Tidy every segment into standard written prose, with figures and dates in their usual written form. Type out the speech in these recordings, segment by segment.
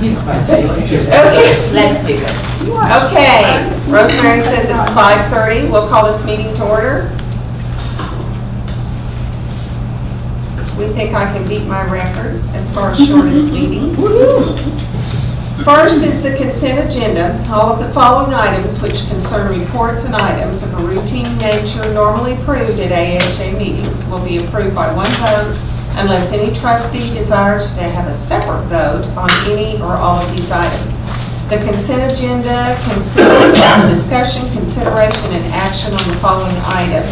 Okay, let's do this. Okay, Rosemary says it's 5:30. We'll call this meeting to order. We think I can beat my record as far as shortest meetings. First is the consent agenda. All of the following items which concern reports and items of a routine nature normally approved at AHA meetings will be approved by one vote unless any trustee desires to have a separate vote on any or all of these items. The consent agenda consists of discussion, consideration, and action on the following items.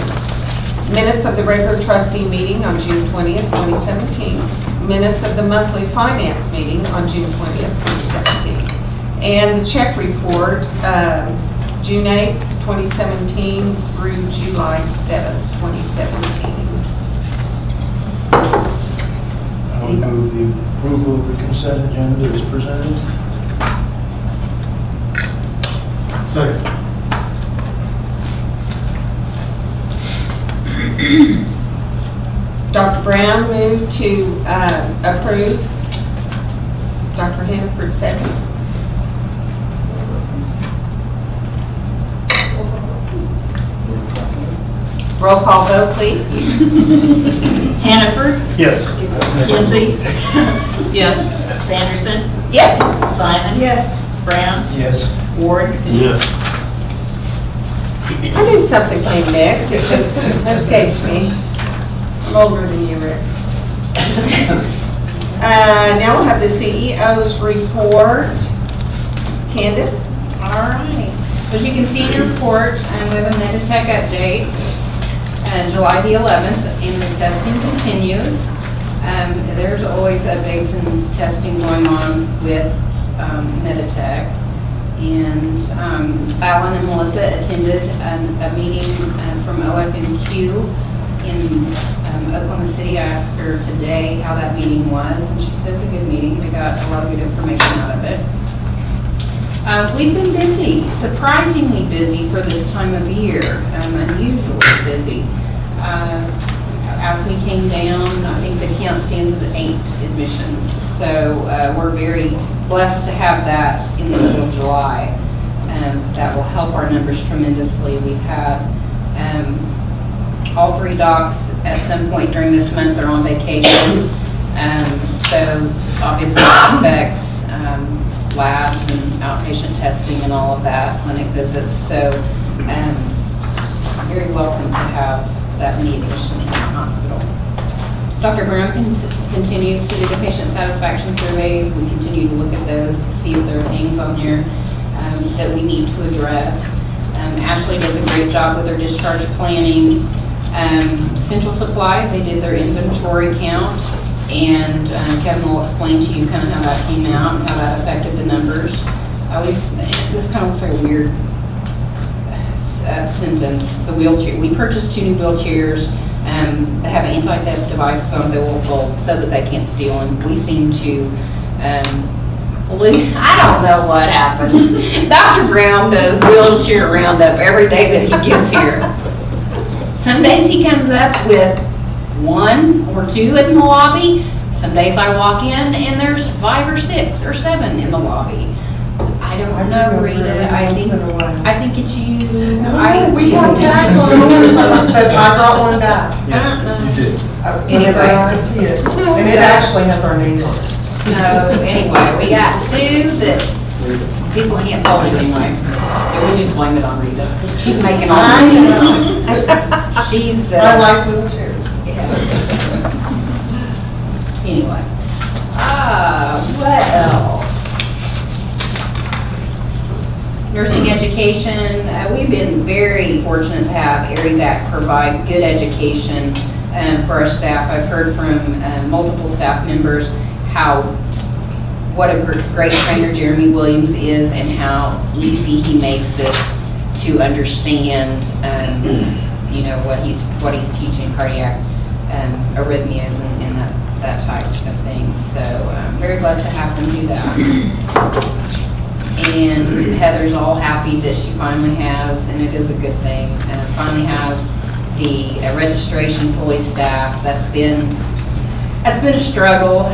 Minutes of the regular trustee meeting on June 20th, 2017. Minutes of the monthly finance meeting on June 20th, 2017. And the check report, June 8th, 2017 through July 7th, 2017. I would move the approval of the consent agenda as presented. Second. Dr. Brown moved to approve. Dr. Hannaford second. Roll call vote, please. Hannaford. Yes. Kinsey. Yes. Sanderson. Yes. Simon. Yes. Brown. Yes. Ward. Yes. I knew something came next. It just escaped me. I'm older than you, Rick. Now we'll have the CEO's report. Candace? All right. As you can see in your report, we have a Meditech update. July the 11th, and the testing continues. There's always updates and testing going on with Meditech. And Alan and Melissa attended a meeting from OFMQ in Oklahoma City. I asked her today how that meeting was, and she said it's a good meeting. They got a lot of good information out of it. We've been busy, surprisingly busy for this time of year, unusually busy. As we came down, I think the count stands at 8 admissions. So we're very blessed to have that in the middle of July. That will help our numbers tremendously. We've had all 3 docs at some point during this month are on vacation. So obviously it affects labs and outpatient testing and all of that, clinic visits. So very welcome to have that many admissions in the hospital. Dr. Brown continues to do the patient satisfaction surveys. We continue to look at those to see if there are things on there that we need to address. Ashley does a great job with their discharge planning. Central Supply, they did their inventory count, and Kevin will explain to you kind of how that came out and how that affected the numbers. This kind of looks like a weird sentence. The wheelchair, we purchased 2 new wheelchairs that have anti-theft devices on them so that they can't steal them. We seem to, I don't know what happens. Dr. Brown does wheelchair roundup every day that he gets here. Some days he comes up with 1 or 2 in the lobby. Some days I walk in and there's 5 or 6 or 7 in the lobby. I don't know, Rita. I think it's you. We have tags on but I brought one back. Yes, you did. Anyway. I see it. And it actually has our name on it. So anyway, we got 2 that people can't fold it anyway. We just blame it on Rita. She's making all the She's the. I like wheelchairs. Yeah. Anyway. What else? Nursing education, we've been very fortunate to have ARIVAC provide good education for our staff. I've heard from multiple staff members what a great trainer Jeremy Williams is and how easy he makes it to understand, what he's teaching, cardiac arrhythmias and that type of thing. So I'm very blessed to have them do that. And Heather's all happy that she finally has, and it is a good thing, finally has the registration fully staffed. That's been a struggle.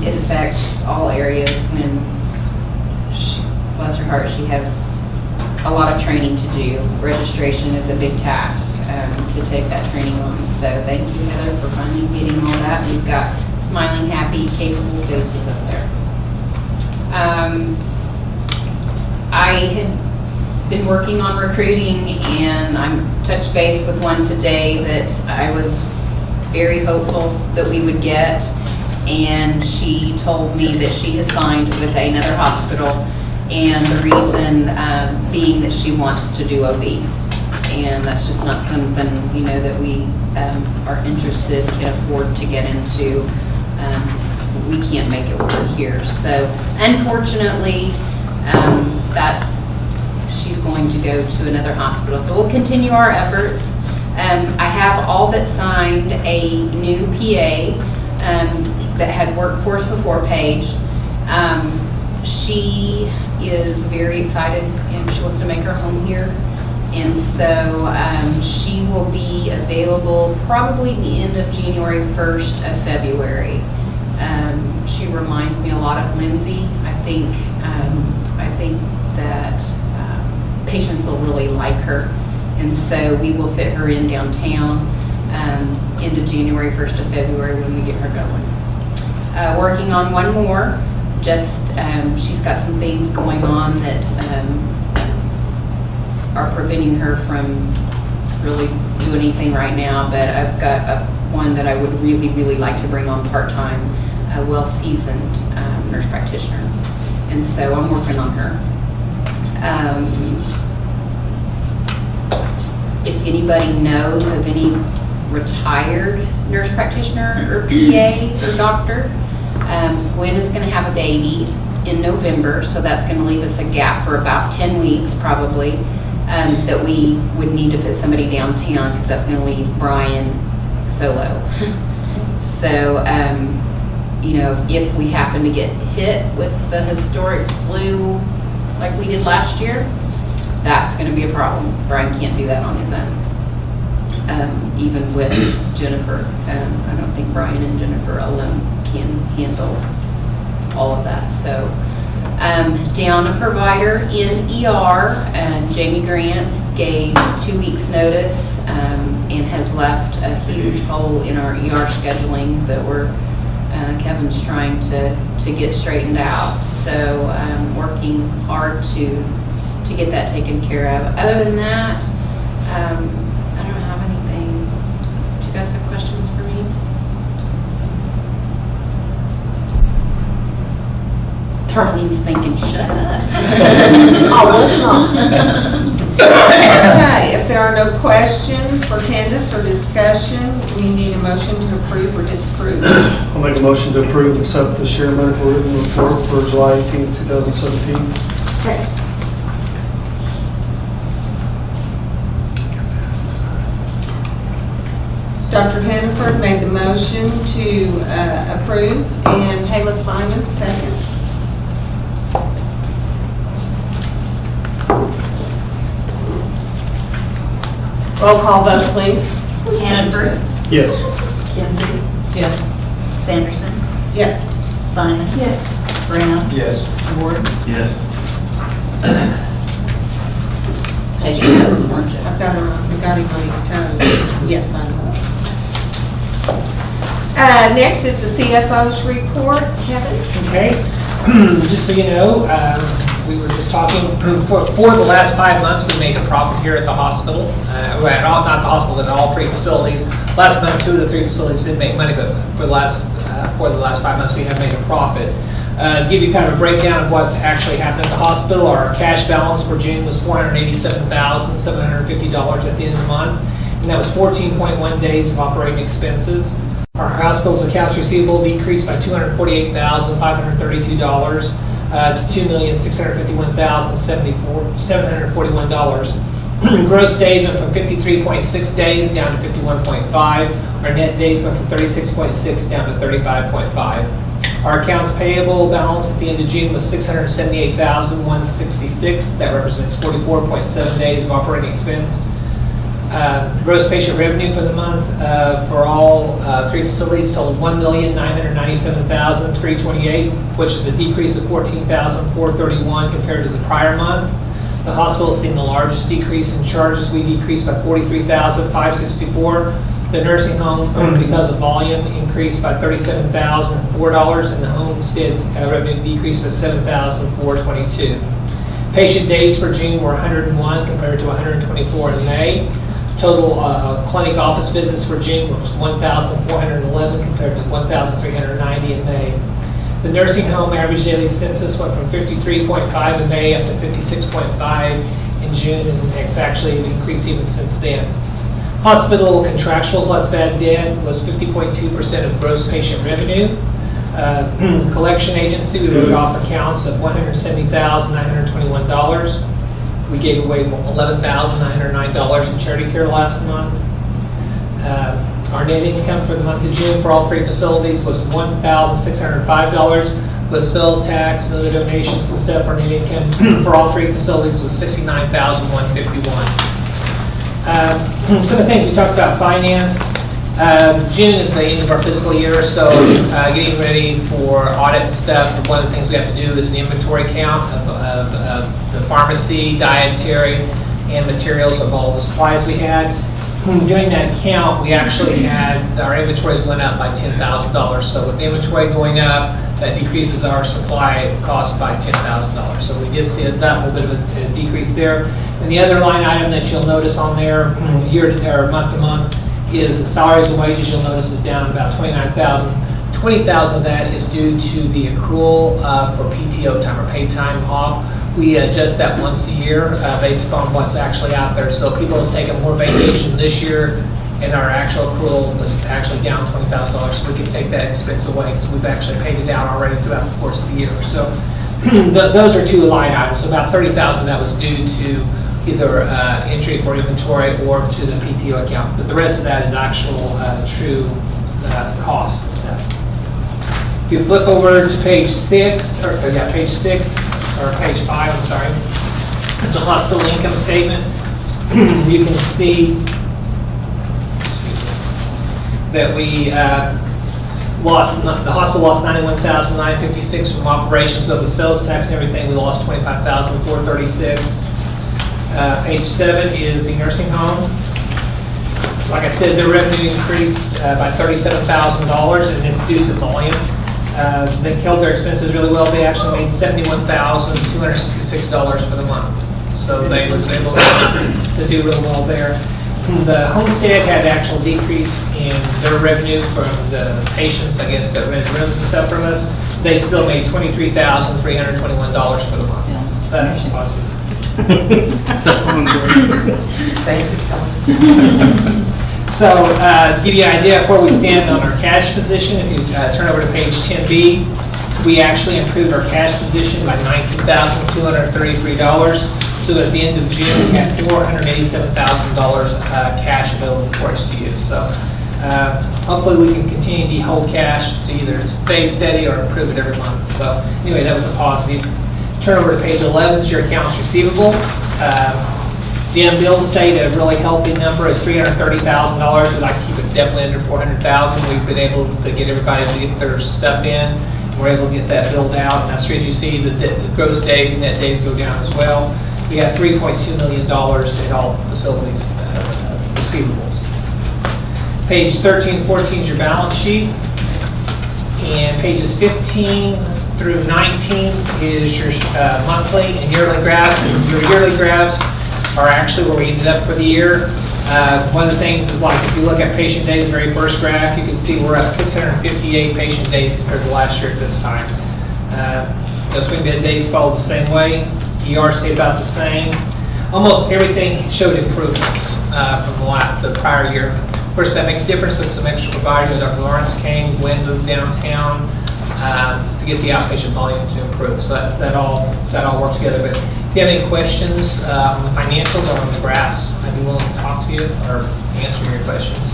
It affects all areas when her heart, she has a lot of training to do. Registration is a big task to take that training on. So thank you, Heather, for finally getting all that. We've got smiling, happy, capable faces up there. I had been working on recruiting, and I'm touched base with one today that I was very hopeful that we would get, and she told me that she has signed with another hospital, and the reason being that she wants to do OB, and that's just not something, you know, that we are interested, can afford to get into. We can't make it work here. So unfortunately, that she's going to go to another hospital. So we'll continue our efforts. I have all but signed a new PA that had worked for us before, Paige. She is very excited and she wants to make her home here. And so she will be available probably the end of January, 1st of February. She reminds me a lot of Lindsay. I think that patients will really like her, and so we will fit her in downtown end of January, 1st of February when we get her going. Working on one more. Just she's got some things going on that are preventing her from really doing anything right now, but I've got one that I would really, really like to bring on part-time, a well-seasoned nurse practitioner. And so I'm working on her. If anybody knows of any retired nurse practitioner or PA or doctor, Gwen is going to have a baby in November, so that's going to leave us a gap for about 10 weeks probably, that we would need to put somebody downtown because that's going to leave Brian solo. So, you know, if we happen to get hit with the historic flu like we did last year, that's going to be a problem. Brian can't do that on his own. Even with Jennifer, I don't think Brian and Jennifer alone can handle all of that. So, down a provider in ER, Jamie Grant gave 2 weeks notice and has left a huge hole in our ER scheduling that Kevin's trying to get straightened out. So working hard to get that taken care of. Other than that, I don't have anything. Do you guys have questions for me? Darlene's thinking, shut up. Okay, if there are no questions for Candace or discussion, we need a motion to approve or disapprove. I'll make a motion to approve and accept the share medical written report for July 18th, 2017. Second. Dr. Hannaford made the motion to approve, and Hayla Simon second. Roll call vote, please. Hannaford, Yes. Kinsey, Yes. Sanderson, Yes. Simon, Yes. Brown, Yes. Ward. Yes. Taking notes, weren't you? I've got him on his toes. Yes, I know. Next is the CFO's report. Kevin? Okay, just so you know, we were just talking, for the last 5 months, we made a profit here at the hospital. Well, not the hospital, but all 3 facilities. Last month, 2 of the 3 facilities didn't make money, but for the last 5 months, we have made a profit. To give you kind of a breakdown of what actually happened at the hospital, our cash balance for June was $487,750 at the end of the month, and that was 14.1 days of operating expenses. Our hospital's accounts receivable decreased by $248,532 to $2,651,741. Gross days went from 53.6 days down to 51.5. Our net days went from 36.6 down to 35.5. Our accounts payable balance at the end of June was $678,166. That represents 44.7 days of operating expense. Gross patient revenue for the month for all three facilities totaled $1,997,328, which is a decrease of $14,431 compared to the prior month. The hospital has seen the largest decrease in charges. We decreased by $43,564. The nursing home, because of volume, increased by $37,004, and the homestead's revenue decreased by $7,422. Patient days for June were 101 compared to 124 in May. Total clinic office visits for June was 1,411 compared to 1,390 in May. The nursing home average daily census went from 53.5 in May up to 56.5 in June, and it's actually increased even since then. Hospital contractuals less bad debt was 50.2% of gross patient revenue. Collection agency, we wrote off accounts of $170,921. We gave away $11,909 in charity care last month. Our net income for the month of June for all three facilities was $1,605. With sales tax and other donations and stuff, our net income for all three facilities was $69,151. Some of the things we talked about finance. June is the end of our fiscal year, so getting ready for audit and stuff. One of the things we have to do is an inventory count of the pharmacy, dietary, and materials of all the supplies we had. Doing that count, we actually had, our inventories went up by $10,000. So with the inventory going up, that decreases our supply cost by $10,000. So we did see a little bit of a decrease there. And the other line item that you'll notice on there, month to month, is salaries and wages. You'll notice is down about $29,000. $20,000 of that is due to the accrual for PTO time or paid time off. We adjust that once a year based upon what's actually out there. So people have taken more vacation this year, and our actual accrual was actually down $20,000. So we can take that expense away because we've actually paid it out already throughout the course of the year. So those are two line items. So about $30,000 that was due to either entry for inventory or to the PTO account. But the rest of that is actual true costs and stuff. If you flip over to page 6, or page 5, I'm sorry. It's a hospital income statement. You can see that we the hospital lost $91,956 from operations, but with sales tax and everything, we lost $25,436. Page 7 is the nursing home. Like I said, their revenue increased by $37,000, and it's due to volume. They killed their expenses really well. They actually made $71,266 for the month. So they was able to do real well there. The homestead had actual decrease in their revenue from the patients, I guess, that rented rooms and stuff from us. They still made $23,321 for the month. So that's positive. Thank you, Kelly. So to give you an idea of where we stand on our cash position, if you turn over to page 10B, we actually improved our cash position by $19,233. So at the end of June, we had $487,000 cash available for us to use. So hopefully we can continue to hold cash to either stay steady or improve it every month. So anyway, that was a positive. Turn over to page 11 is your accounts receivable. The unbilled stayed at a really healthy number. It's $330,000. We'd like to keep it definitely under $400,000. We've been able to get everybody to get their stuff in. We're able to get that billed out. And as you see, the gross days and net days go down as well. We got $3.2 million in all facilities receivables. Page 13 and 14 is your balance sheet. And pages 15 through 19 is your monthly and yearly graphs. And your yearly graphs are actually where we ended up for the year. One of the things is, like, if you look at patient days, the very first graph, you can see we're up 658 patient days compared to last year at this time. Swing bed days followed the same way. ER stayed about the same. Almost everything showed improvements from the prior year. Of course, that makes a difference with some extra providers. Dr. Lawrence came, Gwen moved downtown to get the outpatient volume to improve. So that all works together. But if you have any questions on the financials or on the graphs, I'd be willing to talk to you or answer your questions.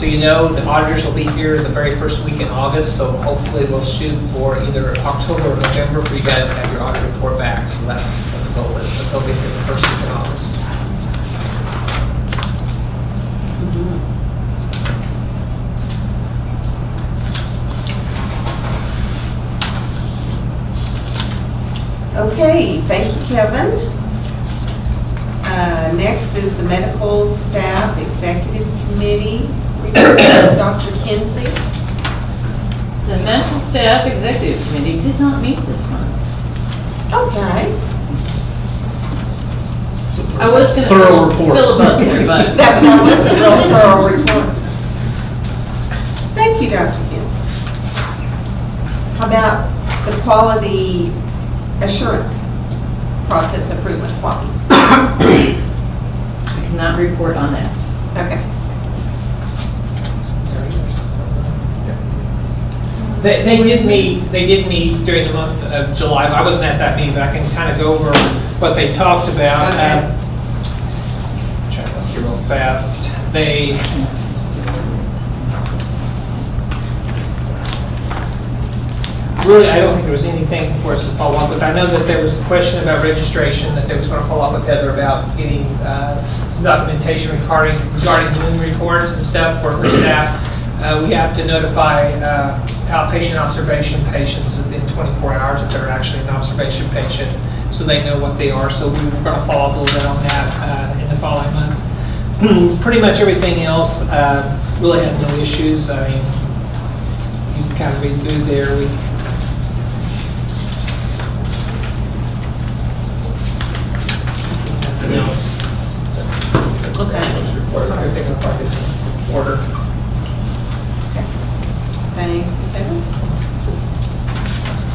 so you know, the auditors will be here the very first week in August, so hopefully we'll shoot for either October or November for you guys to have your audit report back, so that's what the goal is, but they'll be here the first week in August. Okay, thank you, Kevin. Next is the Medical Staff Executive Committee, Dr. Kinsey. The Medical Staff Executive Committee did not meet this month. Okay. I was going Thorough to report. filibuster, but That was a real thorough report. Thank you, Dr. Kinsey. How about the quality assurance process improvement quality? I cannot report on that. Okay. They did meet during the month of July. I wasn't at that meeting, but I can kind of go over what they talked about. Okay. Try to look here real fast. They really, I don't think there was anything for us to follow up with. I know that there was a question about registration that they was going to follow up with Heather about getting some documentation regarding doing reports and stuff for staff. We have to notify outpatient observation patients within 24 hours if they're actually an observation patient, so they know what they are. So we were going to follow up a little bit on that in the following months. Pretty much everything else really had no issues. I mean, you can kind of read through there. Nothing else. Okay. Everything looked like it's in order. Thank you, Kevin.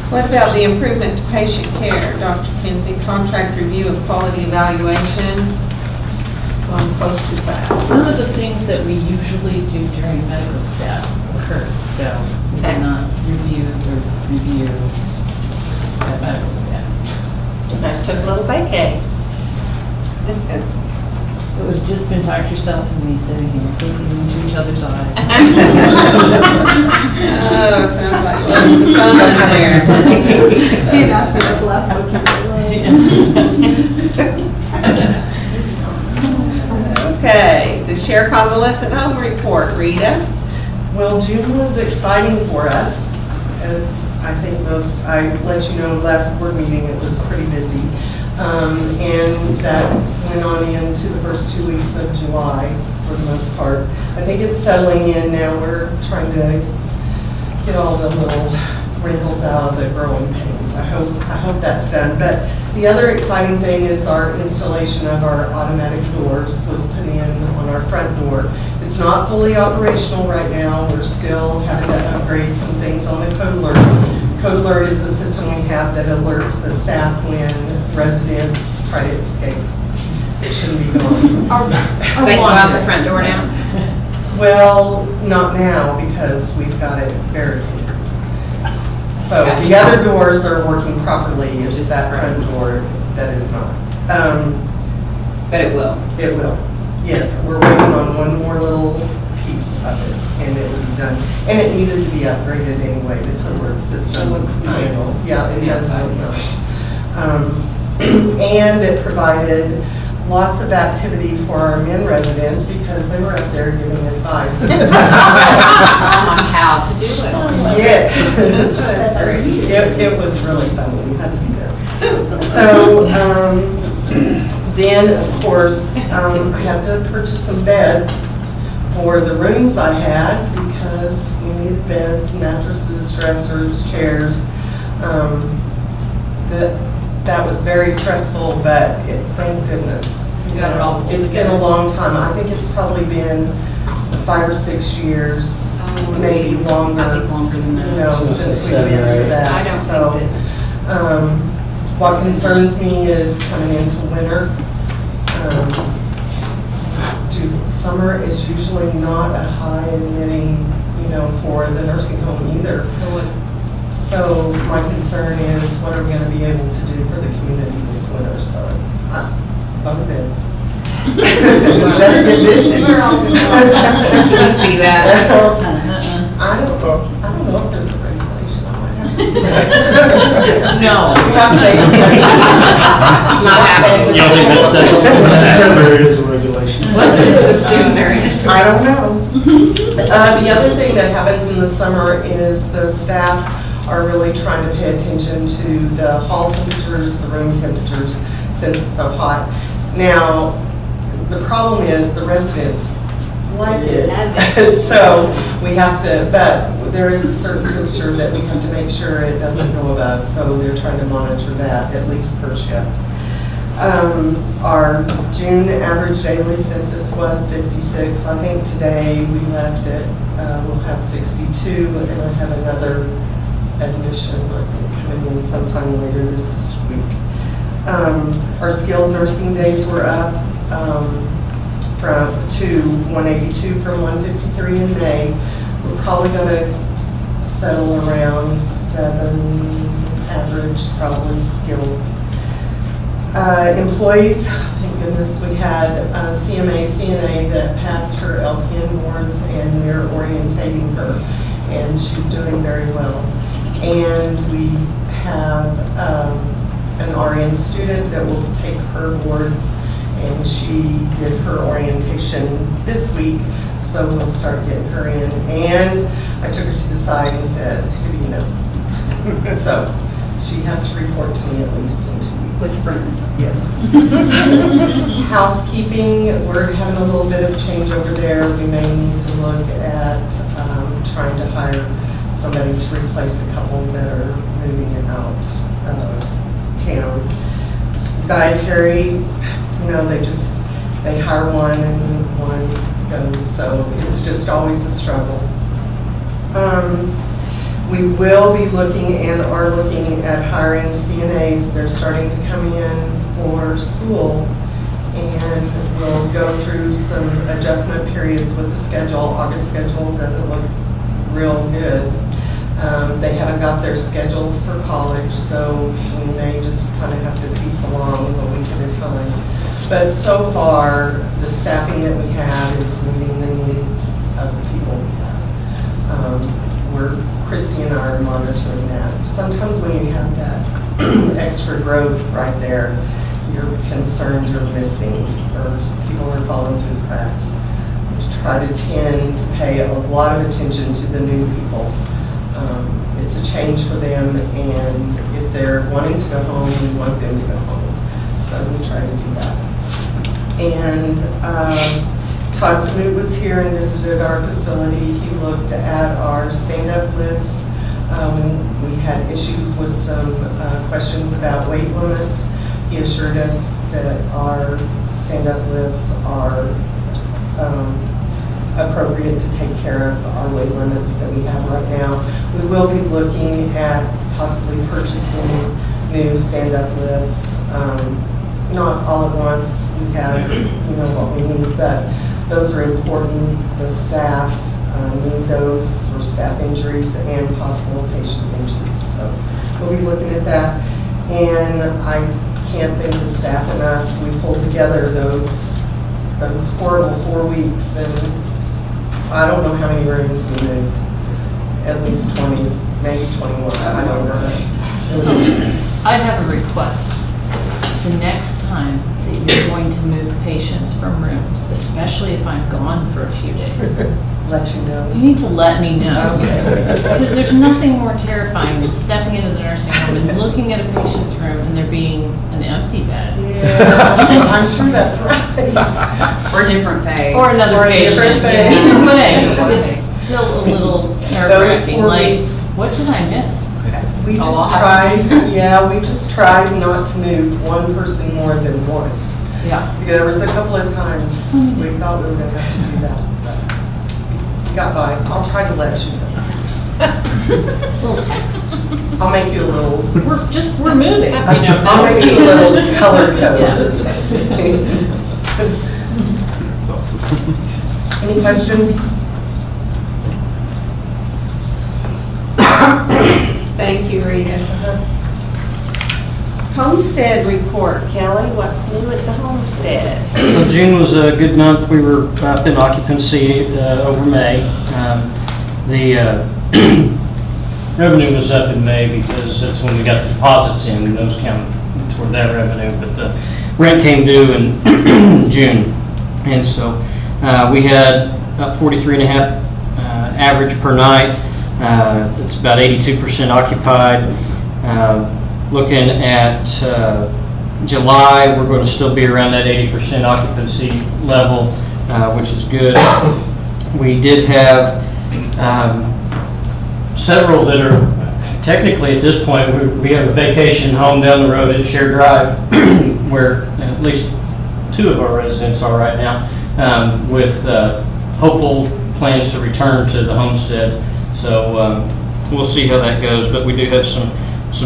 What about the improvement to patient care, Dr. Kinsey, contract review of quality evaluation? So I'm close to that. None of the things that we usually do during medical staff occurred, so we did not review that medical staff. You guys took a little vacay. It would have just been Dr. Self and me sitting here looking into each other's eyes. Oh, sounds like lots of fun over there. Okay, the Share Convalescent Home Report, Rita. Well, June was exciting for us, as I think I let you know last board meeting, it was pretty busy. And that went on into the first 2 weeks of July for the most part. I think it's settling in now. We're trying to get all the little wrinkles out of the growing pains. I hope that's done. But the other exciting thing is our installation of our automatic doors was put in on our front door. It's not fully operational right now. We're still having to upgrade some things on the Code Alert. Code Alert is the system we have that alerts the staff when residents try to escape. It shouldn't be going. They go out the front door now? Well, not now because we've got it barricaded. So the other doors are working properly. It's that front door that is not. But it will. It will. Yes, we're waiting on one more little piece of it and it will be done. And it needed to be upgraded anyway. The Code Alert system It looks nice. Yeah, it does look nice. And it provided lots of activity for our men residents because they were up there giving advice. On how to do it. Yes. That's great. It was really fun. We had to be there. So then, of course, I had to purchase some beds for the rooms I had because we needed beds, mattresses, dressers, chairs. That was very stressful, but thank goodness. You got it all pulled It's been together. a long time. I think it's probably been 5 or 6 years, maybe longer. I think longer than that. You know, since we've been to that. I don't So, think that. what concerns me is coming into winter. Summer is usually not a high admitting, for the nursing home either. So my concern is what are we going to be able to do for the community this winter? So, bummer beds. Better get busy. We're all good. Can you see that? I don't know if there's a regulation. I might have to see. No. We have to It's not happening. You don't think that's There is a regulation. Let's just assume there is. I don't know. The other thing that happens in the summer is the staff are really trying to pay attention to the hall temperatures, the room temperatures, since it's so hot. Now, the problem is the residents like it. Love it. So we have to, but there is a certain temperature that we have to make sure it doesn't go above. So they're trying to monitor that at least per shift. Our June average daily census was 56. I think today we left it, we'll have 62, and I have another admission, I think, coming in sometime later this week. Our skilled nursing days were up to 182 from 153 in May. We're probably going to settle around 7 average, probably skilled. Employees, thank goodness, we had CNA that passed her LPN boards, and we're orientating her, and she's doing very well. And we have an RN student that will take her boards, and she did her orientation this week, so we'll start getting her in. And I took her to the side and said, who do you know? So she has to report to me at least in 2 weeks. With friends. Yes. Housekeeping, we're having a little bit of change over there. We may need to look at trying to hire somebody to replace a couple that are moving out of town. Dietary, they hire one and one goes, so it's just always a struggle. We will be looking and are looking at hiring CNAs. They're starting to come in for school, and we'll go through some adjustment periods with the schedule. August schedule doesn't look real good. They haven't got their schedules for college, so we may just kind of have to piece along a week at a time. But so far, the staffing that we have is meeting the needs of the people we have. Christy and I are monitoring that. Sometimes when you have that extra growth right there, you're concerned you're missing, or people are falling through the cracks. We try to tend to pay a lot of attention to the new people. It's a change for them, and if they're wanting to go home, we want them to go home. So we try to do that. And Todd Smoot was here and visited our facility. He looked at our stand-up lifts. We had issues with some questions about weight limits. He assured us that our stand-up lifts are appropriate to take care of our weight limits that we have right now. We will be looking at possibly purchasing new stand-up lifts. Not all at once. We have, what we need, but those are important. The staff need those for staff injuries and possible patient injuries. So we'll be looking at that. And I can't thank the staff enough. We pulled together those horrible 4 weeks, and I don't know how many rooms we moved. At least 20, maybe 21. I don't know. So I have a request. The next time that you're going to move patients from rooms, especially if I'm gone for a few days, Let you know. you need to let me know. Because there's nothing more terrifying than stepping into the nursing home and looking at a patient's room and there being an empty bed. Yeah, I'm sure that's right. Or different pay. Or another Or a patient. different bed. Either way, Either way. it's still a little nerve-wracking. 4 Like, weeks. what did I miss? We A just lot. we just tried not to move one person more than once. Yeah. There was a couple of times we thought we were gonna have to do that, but we got by. I'll try to let you know. Little text. I'll make you a little, We're moving, I'll make you a little color code. Any questions? Thank you, Rita. Homestead report, Kelly, what's new at the homestead? So June was a good month. We were up in occupancy over May. The revenue was up in May because that's when we got the deposits in, and those count toward that revenue. But the rent came due in June, and so we had about 43.5 average per night. It's about 82% occupied. Looking at July, we're going to still be around that 80% occupancy level, which is good. We did have several that are technically at this point, we have a vacation home down the road at Share Drive where at least 2 of our residents are right now, with hopeful plans to return to the homestead. So we'll see how that goes, but we do have some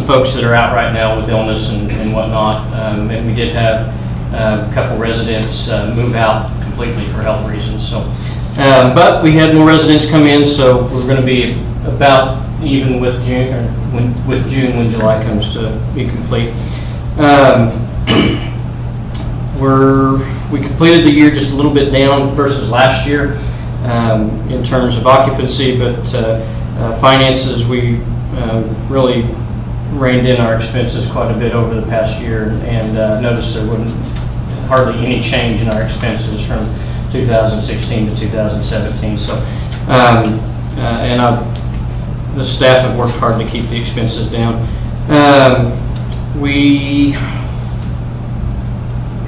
folks that are out right now with illness and whatnot, and we did have a couple residents move out completely for health reasons. So, but we had more residents come in, so we're going to be about even with June, or with June when July comes to be complete. We completed the year just a little bit down versus last year in terms of occupancy, but finances, we really reined in our expenses quite a bit over the past year, and noticed there wasn't hardly any change in our expenses from 2016 to 2017. So, and the staff have worked hard to keep the expenses down. We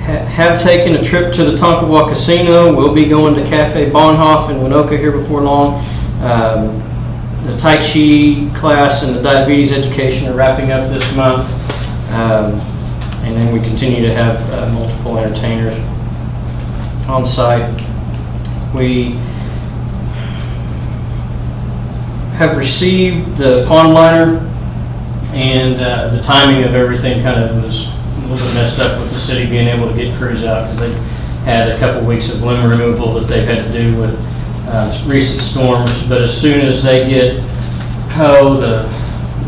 have taken a trip to the Tonkawa Casino. We'll be going to Cafe Bonhoff in Winoka here before long. The Tai Chi class and the diabetes education are wrapping up this month. And then we continue to have multiple entertainers on site. We have received the pond liner, and the timing of everything kind of was a little bit messed up with the city being able to get crews out, because they had a couple weeks of limb removal that they've had to do with recent storms. But as soon as they get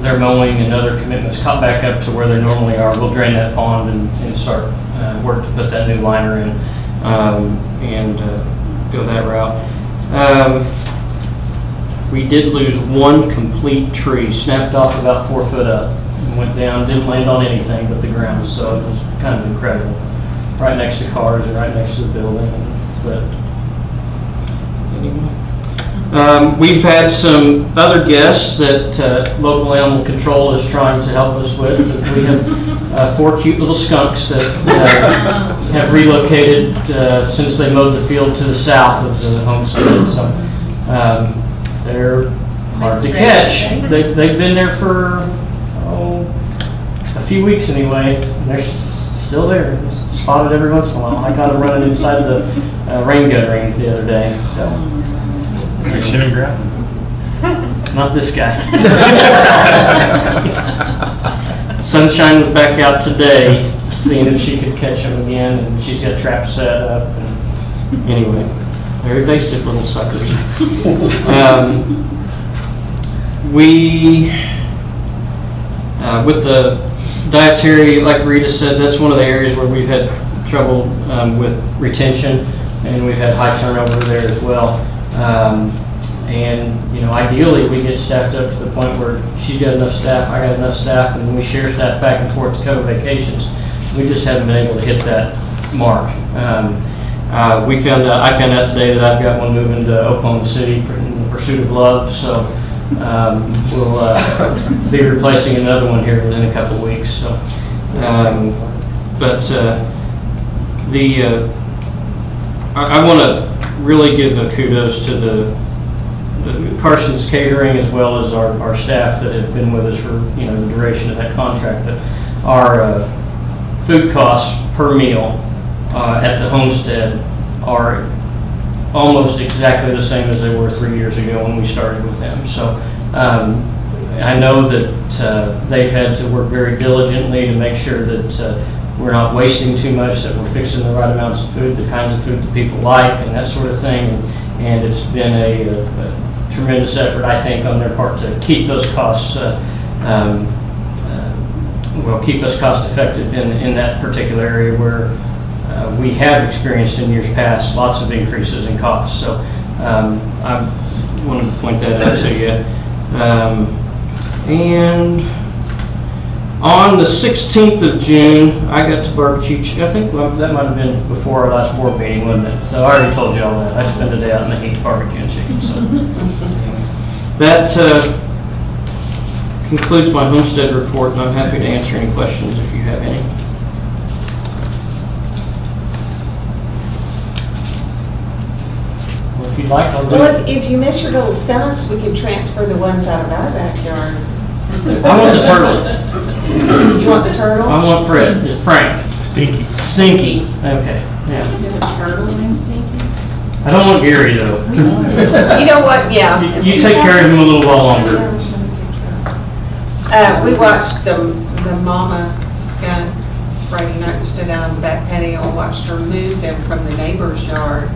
their mowing and other commitments caught back up to where they normally are, we'll drain that pond and start work to put that new liner in, and go that route. We did lose one complete tree, snapped off about 4 foot up and went down, didn't land on anything but the ground, so it was kind of incredible. Right next to cars and right next to the building, but anyway. We've had some other guests that local animal control is trying to help us with. We have 4 cute little skunks that have relocated since they mowed the field to the south of the homestead. So they're hard to catch. They've been there for a few weeks anyway, and they're still there. Spotted every once in a while. I got them running inside the rain guttering the other day. So. Are you and grab? Not this guy. Sunshine was back out today, seeing if she could catch him again, and she's got traps set up. And anyway, very basic little suckers. We, with the dietary, like Rita said, that's one of the areas where we've had trouble with retention, and we've had high turnover there as well. And ideally we get staffed up to the point where she's got enough staff, I got enough staff, and we share staff back and forth to cover vacations. We just haven't been able to hit that mark. I found out today that I've got one moving to Oklahoma City in the pursuit of love. So we'll be replacing another one here within a couple of weeks. So, I want to really give a kudos to the Carson's Catering, as well as our staff that have been with us for the duration of that contract. But our food costs per meal at the homestead are almost exactly the same as they were 3 years ago when we started with them. So I know that they've had to work very diligently to make sure that we're not wasting too much, that we're fixing the right amounts of food, the kinds of food that people like, and that sort of thing. And it's been a tremendous effort, I think, on their part to keep those costs will keep us cost effective in that particular area where we have experienced in years past lots of increases in costs. So I wanted to point that out to you. And on the 16th of June, I got to barbecue. I think that might have been before our last board meeting, wasn't it? So I already told you all that. I spent the day out in the heat barbecuing chicken. So that concludes my homestead report, and I'm happy to answer any questions if you have any. Well, if you'd like, I'll do Well, it. if you miss your little skunks, we can transfer the ones out of our backyard. I want the turtle. You want the turtle? I want Fred. It's Frank. Stinky. Stinky. Okay. Yeah. You have a turtle named Stinky? I don't want Gary though. You know what, yeah. You take care of him a little while longer. We watched the mama skunk Friday night, stood out on the back patio and watched her move them from the neighbor's yard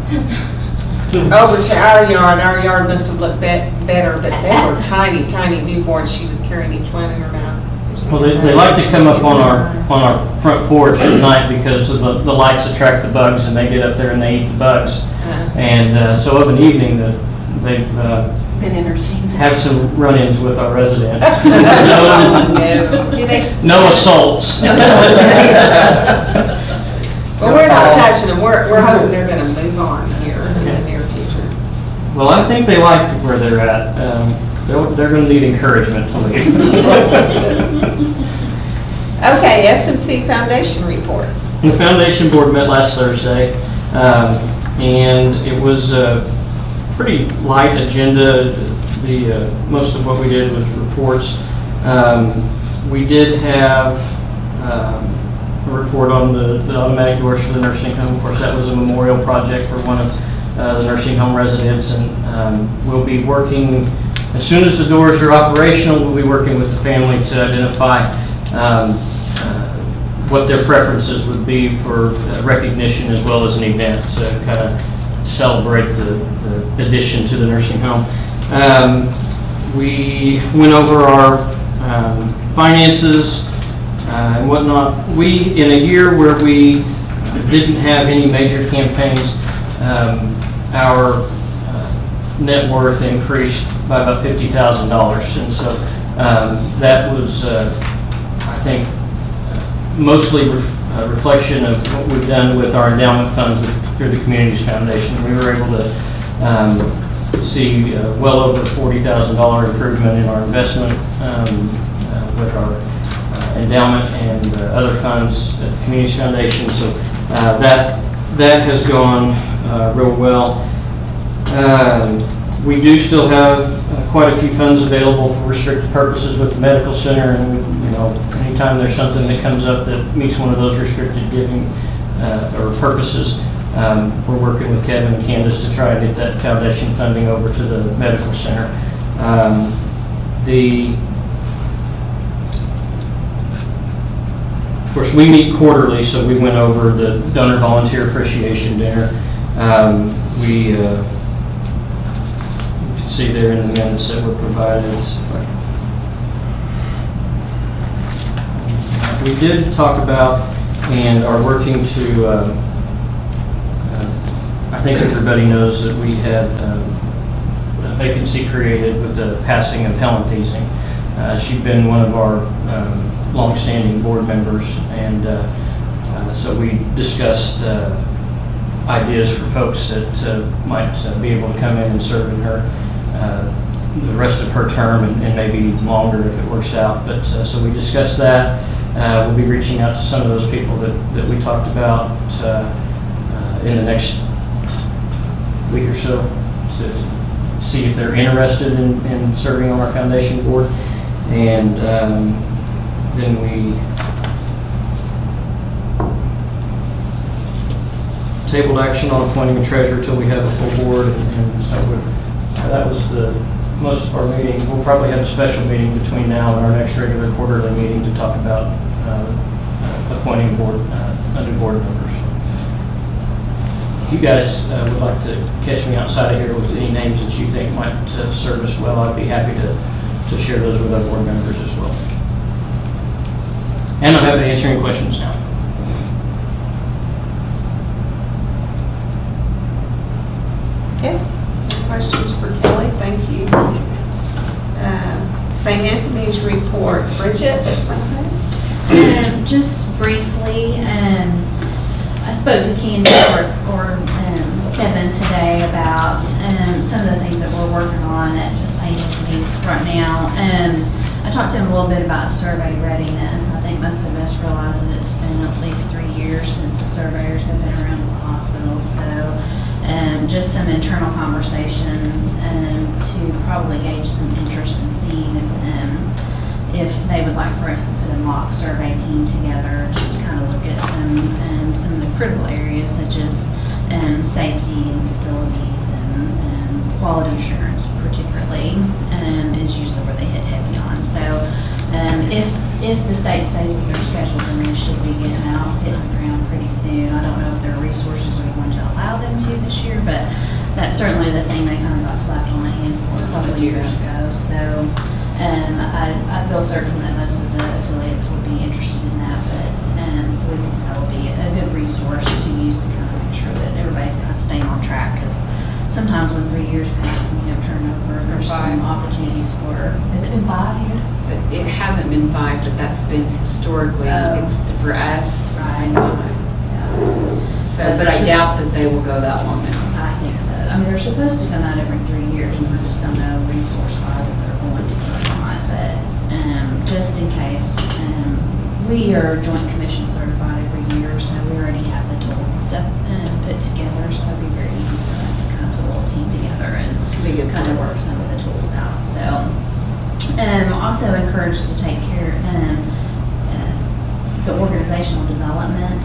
over to our yard. Our yard must have looked better, but they were tiny, tiny newborns. She was carrying each one in her mouth. Well, they like to come up on our front porch at night because of the lights attract the bugs, and they get up there and they eat the bugs. And so of an evening, they've Been entertained. had some run-ins with our residents. No. Do they? No assaults. Well, we're not touching them. We're hoping they're going to move on here in the near future. Well, I think they like where they're at. They're going to need encouragement to leave. Okay, SMC Foundation report. The foundation board met last Thursday, and it was a pretty light agenda. Most of what we did was reports. We did have a report on the automatic doors for the nursing home. Of course, that was a memorial project for one of the nursing home residents, and we'll be working, as soon as the doors are operational, we'll be working with the family to identify what their preferences would be for recognition as well as an event to kind of celebrate the addition to the nursing home. We went over our finances and whatnot. In a year where we didn't have any major campaigns, our net worth increased by about $50,000, and so that was, I think, mostly a reflection of what we've done with our endowment funds through the Communities Foundation. We were able to see well over $40,000 improvement in our investment with our endowment and other funds at the Communities Foundation. So that has gone real well. We do still have quite a few funds available for restricted purposes with the medical center, and anytime there's something that comes up that meets one of those restricted giving or purposes, we're working with Kevin and Candace to try and get that foundation funding over to the medical center. Of course, we meet quarterly, so we went over the donor volunteer appreciation dinner. We can see there in the minutes that were provided. We did talk about and are working to, I think everybody knows that we had a vacancy created with the passing of Helen Thiesing. She'd been one of our longstanding board members, and so we discussed ideas for folks that might be able to come in and serve in her the rest of her term and maybe longer if it works out. But so we discussed that. We'll be reaching out to some of those people that we talked about in the next week or so to see if they're interested in serving on our foundation board. And then we tabled action on appointing a treasurer till we have a full board, and so that was the most of our meeting. We'll probably have a special meeting between now and our next regular quarterly meeting to talk about appointing new board members. If you guys would like to catch me outside of here with any names that you think might serve us well, I'd be happy to share those with our board members as well. And I'm happy to answer any questions now. Okay, any questions for Kelly? Thank you. St. Anthony's report. Bridget? Just briefly, I spoke to Candy or Kevin today about some of the things that we're working on at the St. Anthony's right now. I talked to him a little bit about survey readiness. I think most of us realize that it's been at least 3 years since the surveyors have been around the hospital. So just some internal conversations to probably gauge some interest in seeing if they would like for us to put a mock survey team together, just to kind of look at some of the critical areas such as safety and facilities and quality assurance particularly is usually where they hit heavy on. So if the state stays with their schedule, then they should be getting out, hitting the ground pretty soon. I don't know if their resources are going to allow them to this year, but that's certainly the thing they kind of got slapped on the hand for a couple of years ago. So I feel certain that most of the affiliates will be interested in that, but so we think that will be a good resource to use to kind of make sure that everybody's kind of staying on track, because sometimes when 3 years pass and you have turnover, there's some opportunities for, has it been 5 years? It hasn't been 5, but that's been historically, it's for us. Right. So, but I doubt that they will go that long now. I think so. I mean, they're supposed to come out every 3 years, and I just don't know resource-wise if they're going to or not, but just in case, we are joint commission certified every year, so we already have the tools and stuff put together, so it'd be very easy for us to kind of put a little team together and kind of work some of the tools out. So, also encouraged to take care the organizational development.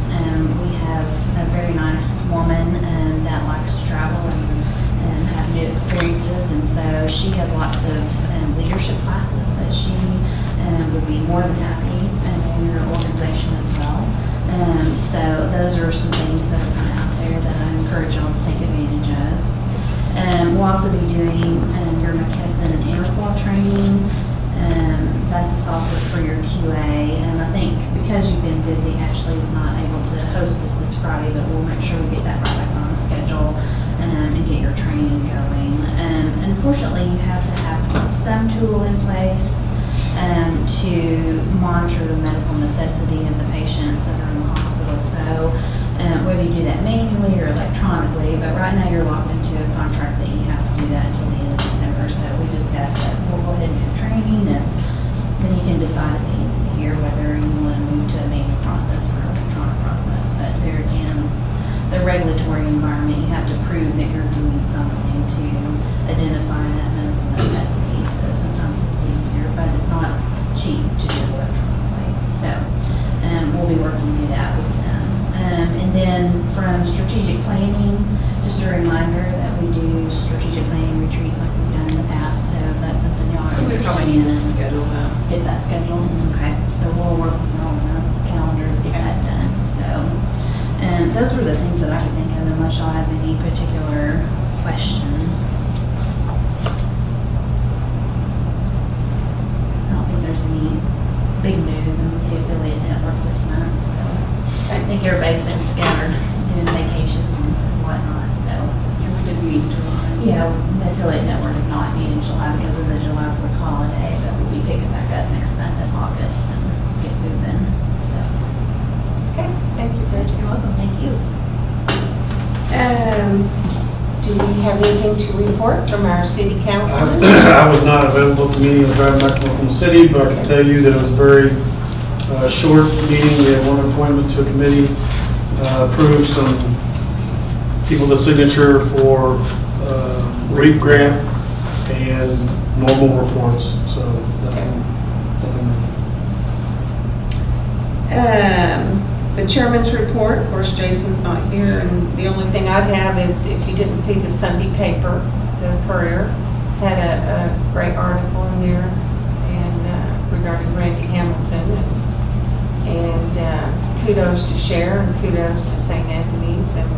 We have a very nice woman that likes to travel and have new experiences, and so she has lots of leadership classes that she would be more than happy in your organization as well. So those are some things that are kind of out there that I encourage y'all to take advantage of. We'll also be doing your McKesson and Interqual training. That's the software for your QA, and I think because you've been busy, Ashley's not able to host us this Friday, but we'll make sure we get that right back on the schedule and get your training going. Unfortunately, you have to have some tool in place to monitor the medical necessity of the patients that are in the hospital. So whether you do that manually or electronically, but right now you're locked into a contract that you have to do that until the end of December. So we discussed that we'll go ahead and do training, and then you can decide at the end of the year whether you want to move to a manual process or an electronic process. But there again, the regulatory environment, you have to prove that you're doing something to identify that medical necessity. So sometimes it's easier, but it's not cheap to do electronically. So we'll be working through that with them. And then from strategic planning, just a reminder that we do strategic planning retreats like we've done in the past. So if that's something y'all are We probably need to schedule that. get that scheduled. Okay, so we'll work on the calendar to get that done. So those were the things that I could think of, unless y'all have any particular questions. I don't think there's any big news in the affiliate network this month, so I think everybody's been scattered doing vacations and whatnot, so. Yeah, we did meet in July. Yeah, the affiliate network did not meet in July because of the July 4th holiday, but we'll be picking back up next month in August and get moving, so. Okay, thank you, Bridget. You're welcome, thank you. Do we have anything to report from our city councilman? I was not available at the meeting, I was driving back from the city, but I can tell you that it was a very short meeting. We had one appointment to a committee, approved some people to signature for REAP grant and normal reports, so nothing. The chairman's report, of course, Jason's not here, and the only thing I'd have is, if you didn't see the Sunday paper, the Courier had a great article in there and regarding Randy Hamilton, and kudos to Cher and kudos to St. Anthony's, and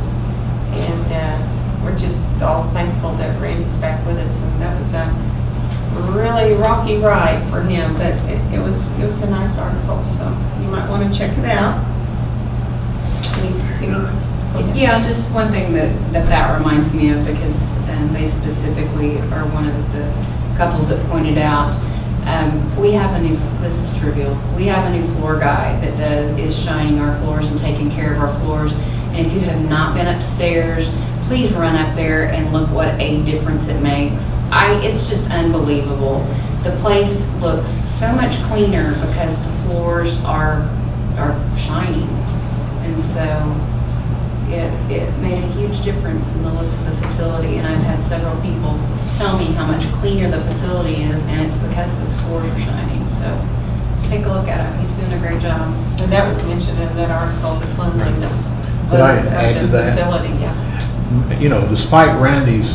we're just all thankful that Randy's back with us, and that was really rocky ride for him, but it was a nice article, so you might want to check it out. Yeah, just one thing that reminds me of, because they specifically are one of the couples that pointed out, we have a new, this is trivial, we have a new floor guy that is shining our floors and taking care of our floors. And if you have not been upstairs, please run up there and look what a difference it makes. It's just unbelievable. The place looks so much cleaner because the floors are shining. And so it made a huge difference in the looks of the facility. And I've had several people tell me how much cleaner the facility is, and it's because those floors are shining. So take a look at him. He's doing a great job. And that was mentioned in that article, the cleanliness Could I of add to the that? facility, yeah. You know, despite Randy's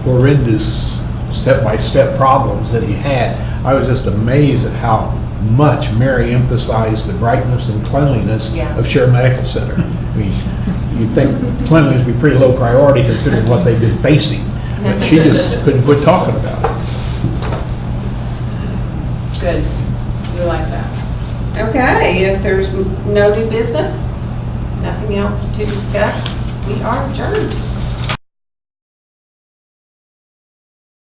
horrendous step-by-step problems that he had, I was just amazed at how much Mary emphasized the brightness and cleanliness Yeah. of Share Medical Center. I mean, you'd think cleanliness would be pretty low priority considering what they've been facing, but she just couldn't quit talking about it. Good. We like that. Okay, if there's no new business, nothing else to discuss, we are adjourned.